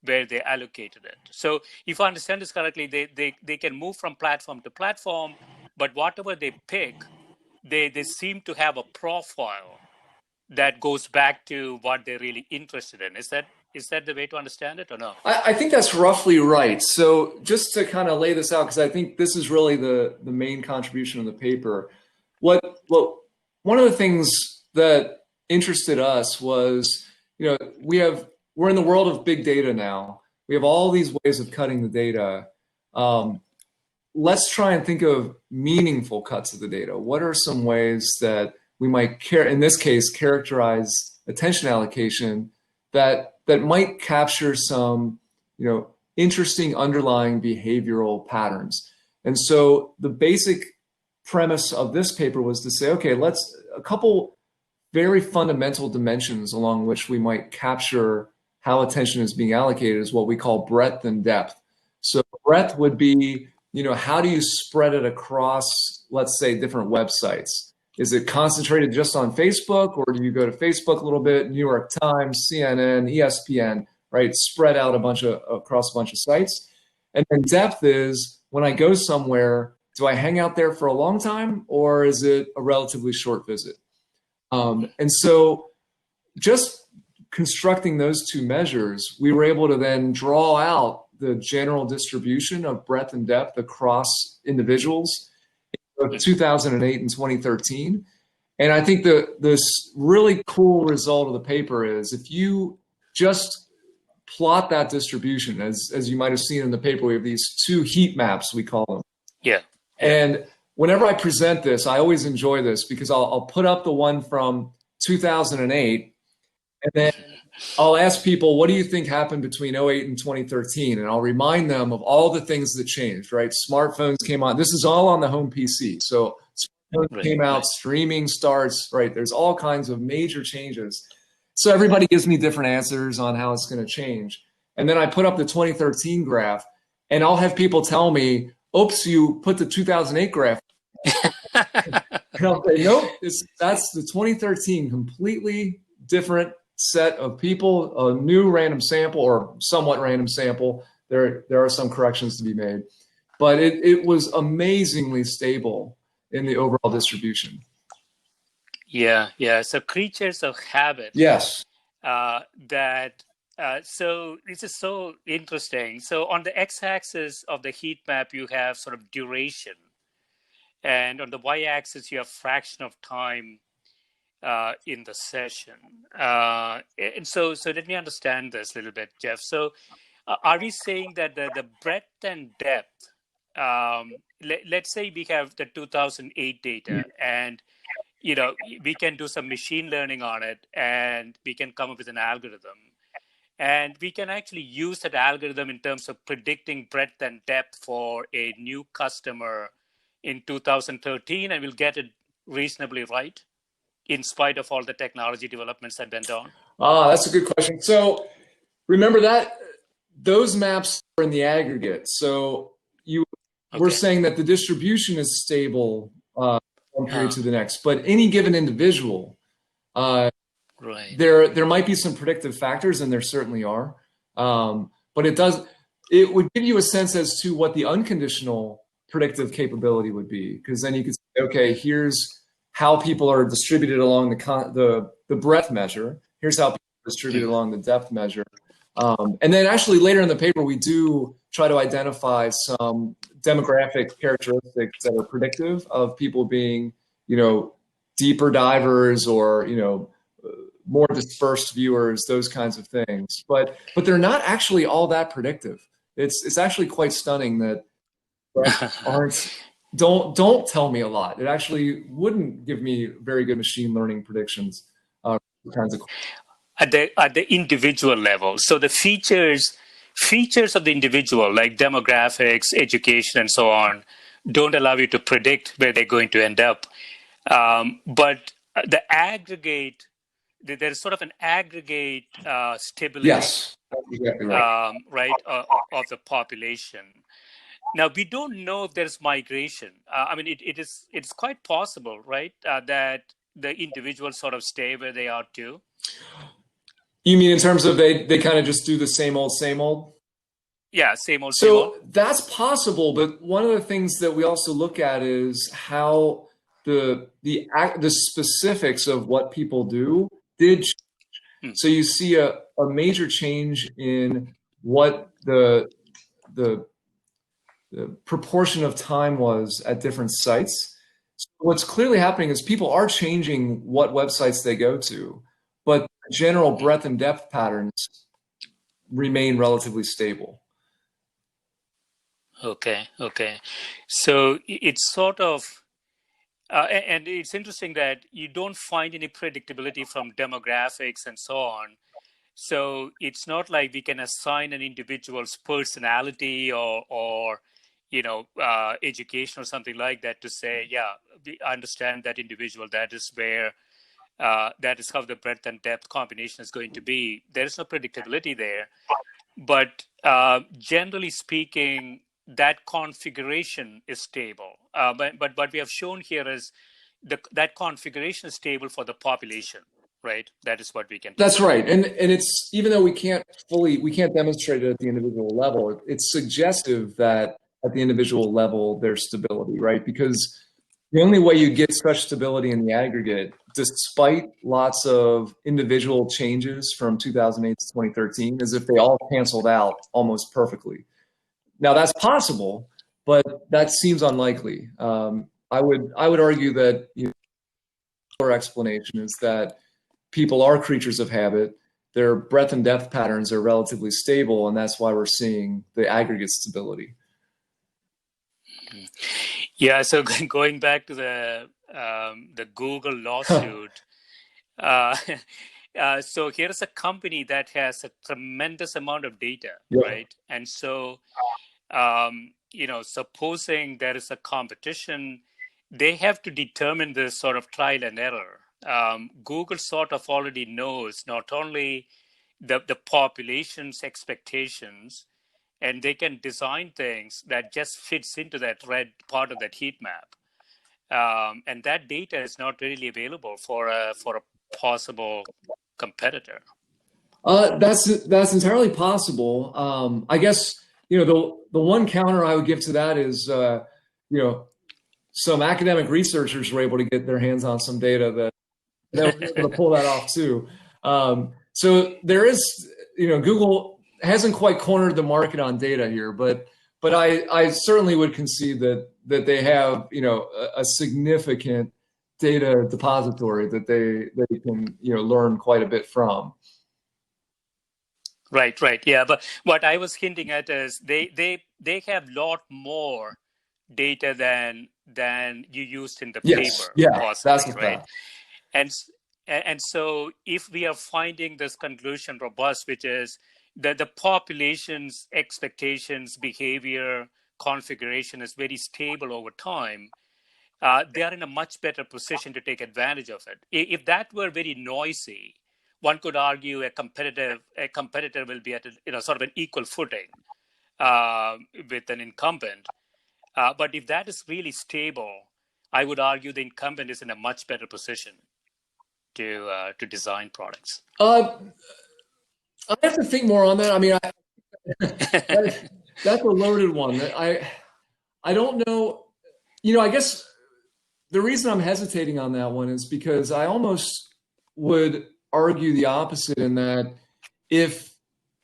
where they allocated it. So if I understand this correctly, they can move from platform to platform, but whatever they pick, they seem to have a profile that goes back to what they're really interested in. Is that the way to understand it or no? I think that's roughly right. So just to kind of lay this out, because I think this is really the main contribution of the paper. One of the things that interested us was, we're in the world of big data now. We have all these ways of cutting the data. Let's try and think of meaningful cuts of the data. What are some ways that we might in this case, characterize attention allocation that might capture some, interesting underlying behavioral patterns. And so the basic premise of this paper was to say, okay, a couple very fundamental dimensions along which we might capture how attention is being allocated is what we call breadth and depth. So breadth would be, how do you spread it across, let's say, different websites? Is it concentrated just on Facebook, or do you go to Facebook a little bit, New York Times, CNN, ESPN, right? Spread out across a bunch of sites. And then depth is when I go somewhere, do I hang out there for a long time, or is it a relatively short visit? And so just constructing those two measures, we were able to then draw out the general distribution of breadth and depth across individuals in 2008 and 2013. And I think this really cool result of the paper is if you just plot that distribution, as you might have seen in the paper, we have these two heat maps, we call them. Yeah. And whenever I present this, I always enjoy this because I'll put up the one from 2008, and then I'll ask people, what do you think happened between 2008 and 2013? And I'll remind them of all the things that changed, right? Smartphones came on. This is all on the home PC. So smartphones came out, streaming starts, right? There's all kinds of major changes. So everybody gives me different answers on how it's going to change. And then I put up the 2013 graph, and I'll have people tell me, oops, you put the 2008 graph. And I'll say, nope, that's the 2013, completely different set of people, a new random sample or somewhat random sample. There are some corrections to be made, but it was amazingly stable in the overall distribution. Yeah. So creatures of habit. Yes. So this is so interesting. So on the x-axis of the heat map, you have sort of duration, and on the y-axis, you have fraction of time in the session. And so let me understand this a little bit, Jeff. So are we saying that the breadth and depth, let's say we have the 2008 data, and we can do some machine learning on it, and we can come up with an algorithm. And we can actually use that algorithm in terms of predicting breadth and depth for a new customer in 2013, and we'll get it reasonably right in spite of all the technology developments that went on. That's a good question. So remember that those maps are in the aggregate. So we're saying that the distribution is stable one period to the next, but any given individual, there might be some predictive factors, and there certainly are. But it would give you a sense as to what the unconditional predictive capability would be, because then you could say, okay, here's how people are distributed along the breadth measure. Here's how people are distributed along the depth measure. And then actually later in the paper, we do try to identify some demographic characteristics that are predictive of people being, deeper divers or, more dispersed viewers, those kinds of things. But they're not actually all that predictive. It's actually quite stunning that don't tell me a lot. It actually wouldn't give me very good machine learning predictions. Kinds of at the individual level. So the features of the individual, like demographics, education, and so on, don't allow you to predict where they're going to end up. But the aggregate, there's sort of an aggregate stability, yes, exactly right. Of the population. Now, we don't know if there's migration. It's quite possible, right, that the individuals sort of stay where they are too. You mean in terms of they kind of just do the same old, same old? Yeah, same old, same old. So that's possible, but one of the things that we also look at is how the specifics of what people do did change. So you see a major change in what the proportion of time was at different sites. So what's clearly happening is people are changing what websites they go to, but general breadth and depth patterns remain relatively stable. Okay. So it's sort of, and it's interesting that you don't find any predictability from demographics and so on. So it's not like we can assign an individual's personality or education or something like that to say, yeah, we understand that individual. That is where, that is how the breadth and depth combination is going to be. There is no predictability there. But generally speaking, that configuration is stable. But what we have shown here is that configuration is stable for the population, right? That is what we can. That's right, and it's, even though we can't demonstrate it at the individual level, it's suggestive that at the individual level there's stability, right? Because the only way you get such stability in the aggregate, despite lots of individual changes from 2008 to 2013, is if they all canceled out almost perfectly. Now that's possible, but that seems unlikely. I would argue that our explanation is that people are creatures of habit. Their breadth and depth patterns are relatively stable, and that's why we're seeing the aggregate stability. Yeah, so going back to the Google lawsuit, so here's a company that has a tremendous amount of data, right? And so, supposing there is a competition, they have to determine this sort of trial and error. Google sort of already knows not only the population's expectations, and they can design things that just fits into that red part of that heat map. And that data is not really available for a possible competitor. That's entirely possible. I guess, the one counter I would give to that is, some academic researchers were able to get their hands on some data that were able to pull that off too. So there is, Google hasn't quite cornered the market on data here, but I certainly would concede that they have, a significant data depository that they can, learn quite a bit from. Right. Yeah. But what I was hinting at is they have a lot more data than you used in the Yes. paper, Yeah. That's possibly, a right? fact. And and so if we are finding this conclusion robust, which is that the population's expectations, behavior, configuration is very stable over time, they are in a much better position to take advantage of it. If that were very noisy, one could argue a competitor will be at sort of an equal footing with an incumbent. But if that is really stable, I would argue the incumbent is in a much better position to design products. I have to think more on that. I mean, that's a loaded one. I don't know. I guess the reason I'm hesitating on that one is because I almost would argue the opposite in that if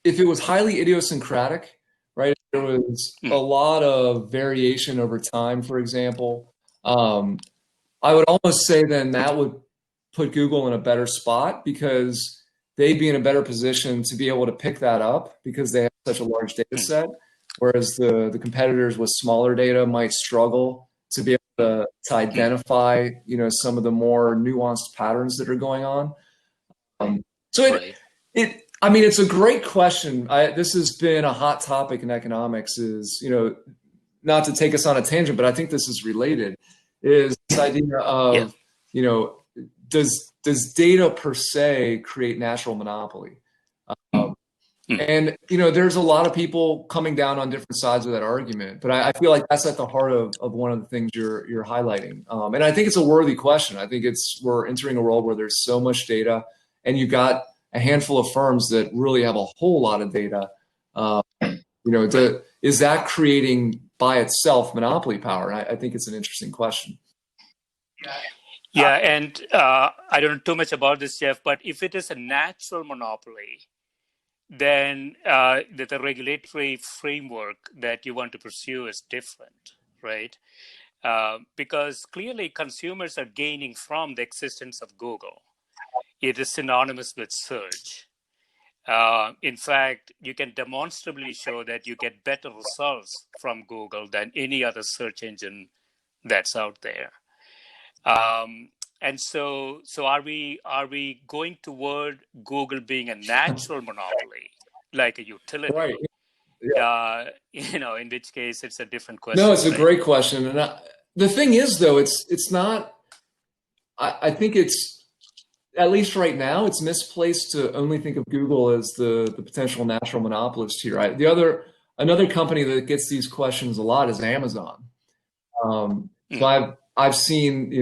it was highly idiosyncratic, right? If there was a lot of variation over time, for example. I would almost say then that would put Google in a better spot because they'd be in a better position to be able to pick that up because they have such a large data set, whereas the competitors with smaller data might struggle to be able to identify, some of the more nuanced patterns that are going on. So I mean, it's a great question. This has been a hot topic in economics is, not to take us on a tangent, but I think this is related, is this idea of, does data per se create natural monopoly? And, there's a lot of people coming down on different sides of that argument, but I feel like that's at the heart of one of the things you're highlighting. And I think it's a worthy question. I think we're entering a world where there's so much data and you've got a handful of firms that really have a whole lot of data. Is that creating by itself monopoly power? And I think it's an interesting question. Yeah, and I don't know too much about this, Jeff, but if it is a natural monopoly, then the regulatory framework that you want to pursue is different, right? Because clearly consumers are gaining from the existence of Google. It is synonymous with search. In fact, you can demonstrably show that you get better results from Google than any other search engine that's out there. And so are we going toward Google being a natural monopoly, like a utility? Right. Yeah. In which case it's a different question. No, it's a great question. And the thing is, though, it's not, I think it's, at least right now, it's misplaced to only think of Google as the potential natural monopolist here. Right? Another company that gets these questions a lot is Amazon. So I've seen,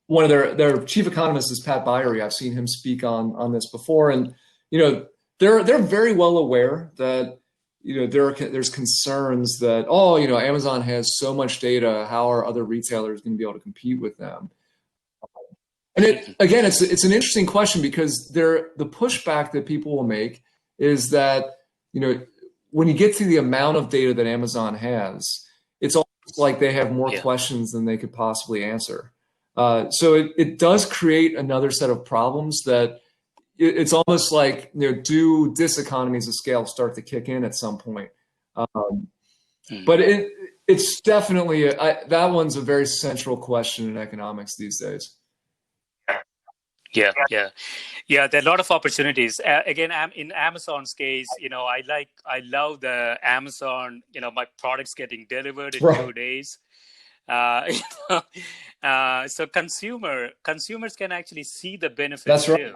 one of their chief economist is Pat Byery. I've seen him speak on this before, and they're very well aware that there's concerns that Amazon has so much data. How are other retailers going to be able to compete with them? And it's an interesting question because the pushback that people will make is that when you get to the amount of data that Amazon has, it's almost like they have more questions than they could possibly answer. So it does create another set of problems that it's almost like, do diseconomies of scale start to kick in at some point? But it's definitely, that one's a very central question in economics these days. Yeah. There are a lot of opportunities. Again, in Amazon's case, I love the Amazon, my products getting delivered in 2 days. So consumers can actually see the benefits. That's right.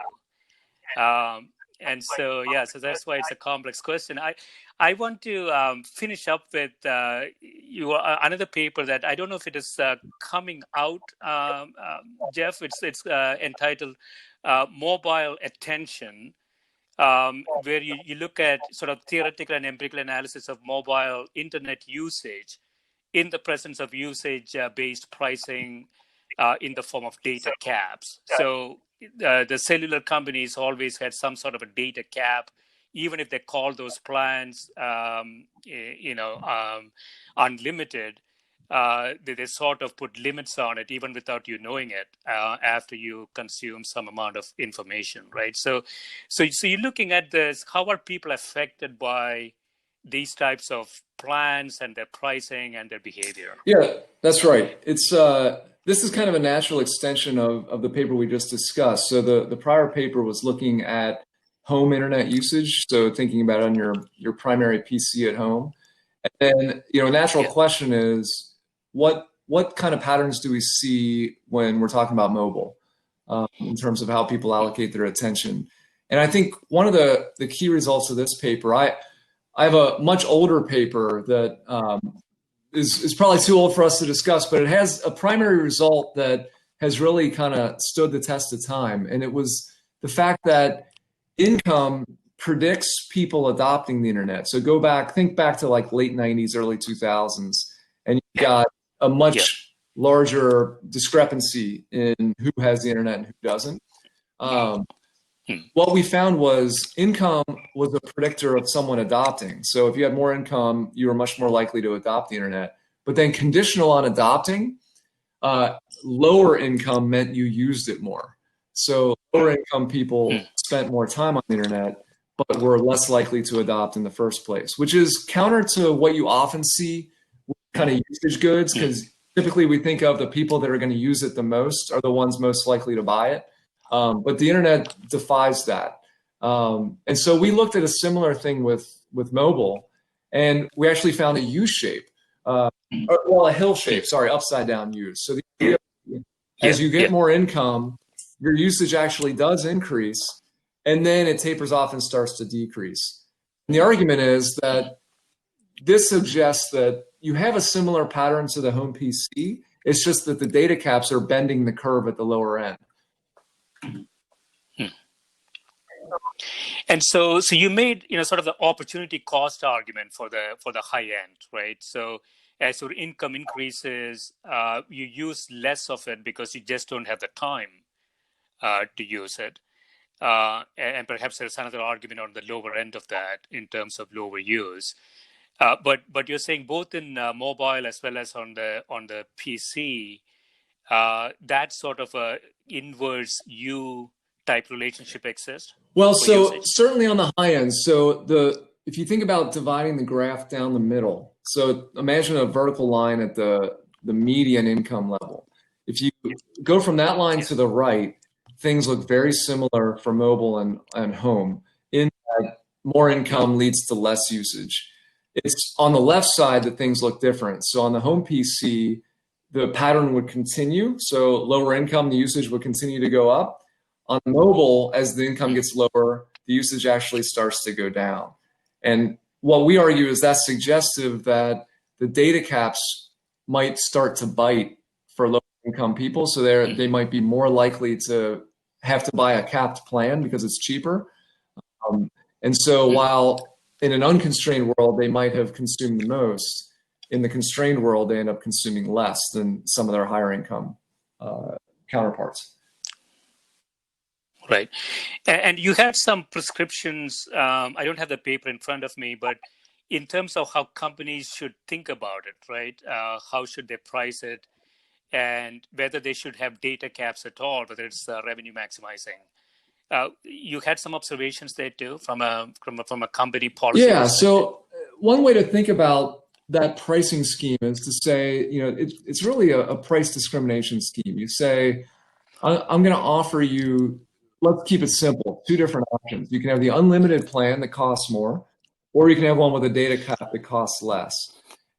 Too. And so that's why it's a complex question. I want to finish up with another paper that I don't know if it is coming out, Jeff. It's entitled "Mobile Attention," where you look at sort of theoretical and empirical analysis of mobile internet usage in the presence of usage-based pricing in the form of data caps. So the cellular companies always had some sort of a data cap, even if they call those plans, unlimited. They sort of put limits on it, even without you knowing it, after you consume some amount of information, right? So you're looking at this: how are people affected by these types of plans and their pricing and their behavior. Yeah, that's right. It's this is kind of a natural extension of the paper we just discussed. So the prior paper was looking at home internet usage, so thinking about it on your primary PC at home. And then, a natural question is what kind of patterns do we see when we're talking about mobile in terms of how people allocate their attention? And I think one of the key results of this paper, I have a much older paper that is probably too old for us to discuss, but it has a primary result that has really kind of stood the test of time. And it was the fact that income predicts people adopting the internet. So think back to like late 90s, early 2000s, and you got a much larger discrepancy in who has the internet and who doesn't. What we found was income was a predictor of someone adopting. So if you had more income, you were much more likely to adopt the internet. But then conditional on adopting, lower income meant you used it more. So lower income people spent more time on the internet, but were less likely to adopt in the first place, which is counter to what you often see with kind of usage goods, because typically we think of the people that are going to use it the most are the ones most likely to buy it. But the internet defies that. And so we looked at a similar thing with mobile, and we actually found a U shape, a hill shape, upside down U. So the idea, as you get more income, your usage actually does increase, and then it tapers off and starts to decrease. And the argument is that this suggests that you have a similar pattern to the home PC. It's just that the data caps are bending the curve at the lower end. And so you made sort of the opportunity cost argument for the high end, right? So as your income increases, you use less of it because you just don't have the time to use it. And perhaps there's another argument on the lower end of that in terms of lower use. But you're saying both in mobile as well as on the PC, that sort of a inverse U type relationship exists? Well, so certainly on the high end. So if you think about dividing the graph down the middle, so imagine a vertical line at the median income level. If you go from that line to the right, things look very similar for mobile and home, in that more income leads to less usage. It's on the left side that things look different. So on the home PC, the pattern would continue. So lower income, the usage would continue to go up. On mobile, as the income gets lower, the usage actually starts to go down. And what we argue is that's suggestive that the data caps might start to bite for low income people. So they might be more likely to have to buy a capped plan because it's cheaper. And so while in an unconstrained world, they might have consumed the most, in the constrained world, they end up consuming less than some of their higher income counterparts. Right. And you had some prescriptions. I don't have the paper in front of me, but in terms of how companies should think about it, right? How should they price it, and whether they should have data caps at all, whether it's revenue maximizing. You had some observations there too from a company policy. Yeah. So one way to think about that pricing scheme is to say, it's really a price discrimination scheme. You say, I'm going to offer you. Let's keep it simple. Two different options. You can have the unlimited plan that costs more, or you can have one with a data cap that costs less.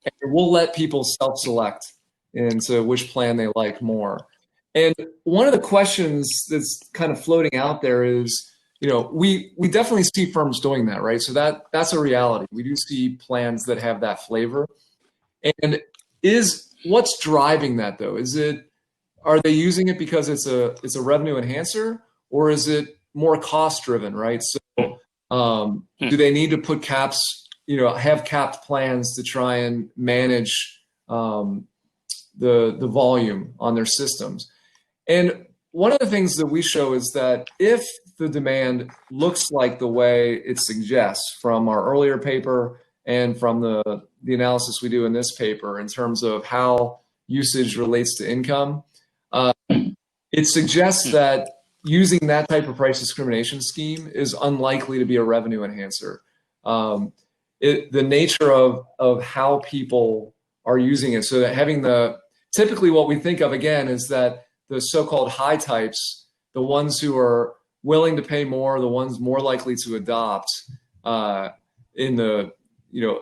And we'll let people self-select into which plan they like more. And one of the questions that's kind of floating out there is, we definitely see firms doing that, right? So that's a reality. We do see plans that have that flavor. And what's driving that though? Are they using it because it's a revenue enhancer? Or is it more cost driven, right? So do they need to put caps, have capped plans to try and manage the volume on their systems? And one of the things that we show is that if the demand looks like the way it suggests from our earlier paper and from the analysis we do in this paper in terms of how usage relates to income, it suggests that using that type of price discrimination scheme is unlikely to be a revenue enhancer. the nature of how people are using it. So that having typically what we think of again is that the so-called high types, the ones who are willing to pay more, the ones more likely to adopt in the,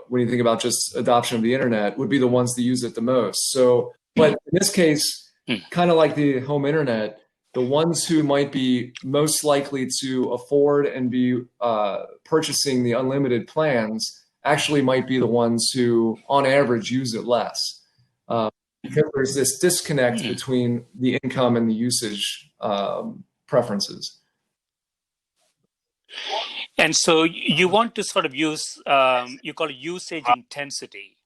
when you think about just adoption of the internet, would be the ones that use it the most. So, but in this case, kind of like the home internet, the ones who might be most likely to afford and be purchasing the unlimited plans actually might be the ones who, on average, use it less. Because there's this disconnect between the income and the usage preferences. And so you want to sort of use, you call it usage intensity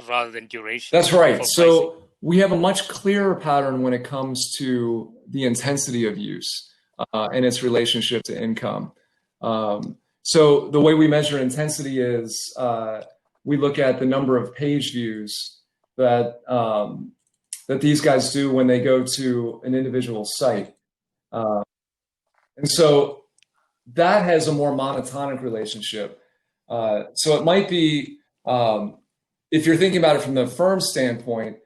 rather than duration. That's right. So we have a much clearer pattern when it comes to the intensity of use and its relationship to income. So the way we measure intensity is we look at the number of page views that these guys do when they go to an individual site. And so that has a more monotonic relationship. So it might be, if you're thinking about it from the firm standpoint,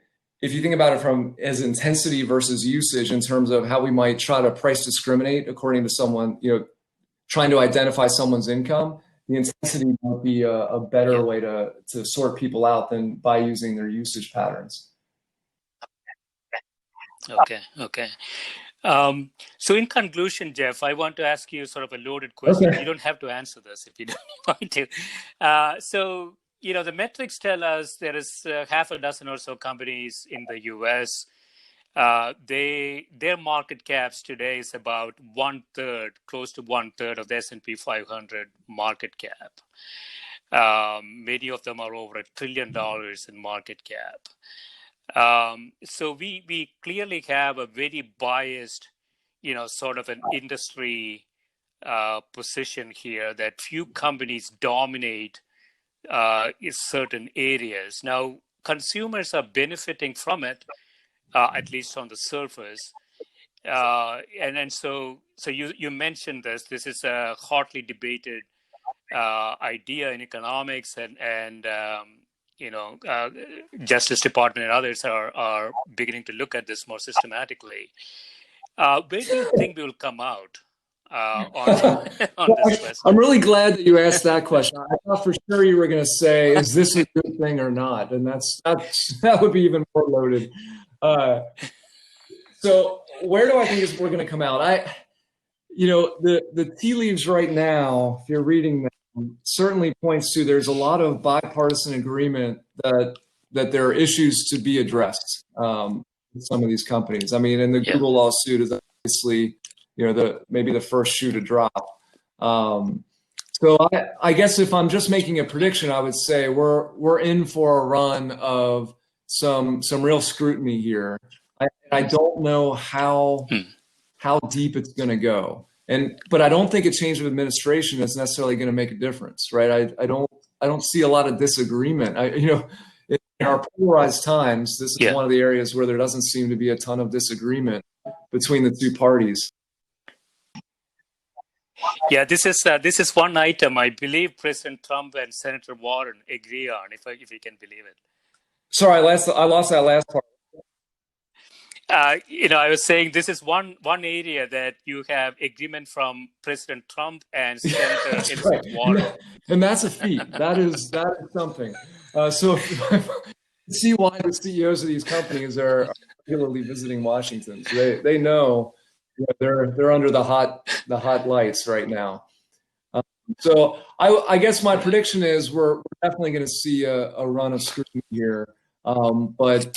if you think about it as intensity versus usage in terms of how we might try to price discriminate according to someone, trying to identify someone's income, the intensity might be a better way to sort people out than by using their usage patterns. Okay. So in conclusion, Jeff, I want to ask you sort of a loaded question. Okay. You don't have to answer this if you don't want to. So, the metrics tell us there is half a dozen or so companies in the U.S. Their market caps today is about close to one third of the S&P 500 market cap. Many of them are over $1 trillion in market cap. So we clearly have a very biased, sort of an industry position here that few companies dominate in certain areas. Now, consumers are benefiting from it, at least on the surface. And so you mentioned this. This is a hotly debated idea in economics, and Justice Department and others are beginning to look at this more systematically. Where do you think we will come out on this question? I'm really glad that you asked that question. I thought for sure you were going to say, "Is this a good thing or not?" And that would be even more loaded. So where do I think we're going to come out? The tea leaves right now, if you're reading them, certainly points to there's a lot of bipartisan agreement that there are issues to be addressed with some of these companies. I mean, and the Google lawsuit is obviously, maybe the first shoe to drop. So I guess if I'm just making a prediction, I would say we're in for a run of some real scrutiny here. I don't know how deep it's going to go. But I don't think a change of administration is necessarily going to make a difference, right? I don't see a lot of disagreement. In our polarized times, this is one of the areas where there doesn't seem to be a ton of disagreement between the two parties. Yeah, this is one item I believe President Trump and Senator Warren agree on, if you can believe it. Sorry, I lost that last part. I was saying this is one area that you have agreement from President Trump and Senator Elizabeth Warren. And that's a feat. That is something. So see why the CEOs of these companies are regularly visiting Washington. So they know they're under the hot lights right now. So I guess my prediction is we're definitely going to see a run of scrutiny here. But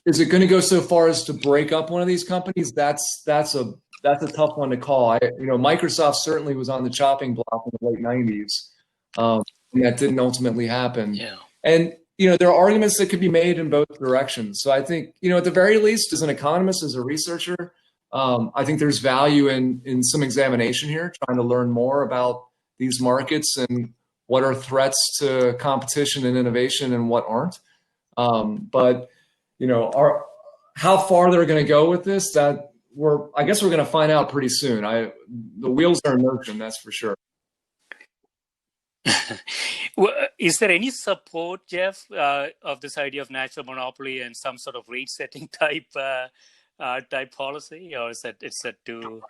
is it going to go so far as to break up one of these companies? That's a tough one to call. Microsoft certainly was on the chopping block in the late 90s, and that didn't ultimately happen. Yeah. And there are arguments that could be made in both directions. So I think at the very least, as an economist, as a researcher, I think there's value in some examination here, trying to learn more about these markets and what are threats to competition and innovation and what aren't. But how far they're going to go with this, I guess we're going to find out pretty soon. The wheels are in motion, that's for sure. Is there any support, Jeff, of this idea of natural monopoly and some sort of rate setting type policy, or is that too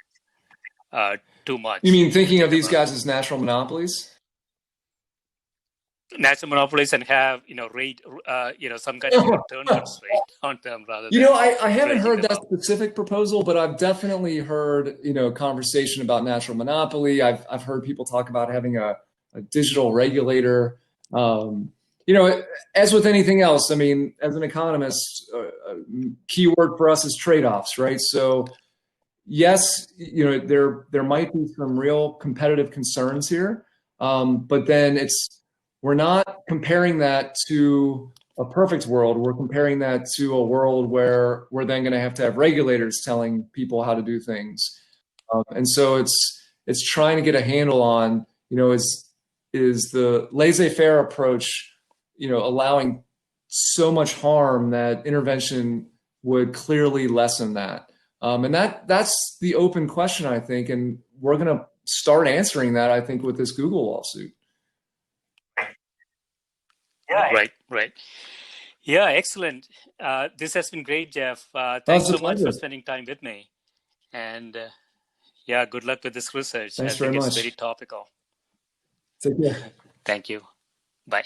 much? You mean thinking of these guys as natural monopolies? Natural monopolies and have rate some kind of return constraint on them rather than I haven't heard that specific proposal, but I've definitely heard conversation about natural monopoly. I've heard people talk about having a digital regulator. As with anything else, I mean, as an economist, key word for us is trade-offs, right? So yes, there might be some real competitive concerns here, but then we're not comparing that to a perfect world. We're comparing that to a world where we're then going to have regulators telling people how to do things. And so it's trying to get a handle on, is the laissez-faire approach, allowing so much harm that intervention would clearly lessen that. And that's the open question, I think. And we're going to start answering that, I think, with this Google lawsuit. Yeah. Right. Yeah, excellent. This has been great, Jeff. Thanks so much for spending time with me. And good luck with this research. Thanks very much. It's very topical. Take care. Thank you. Bye.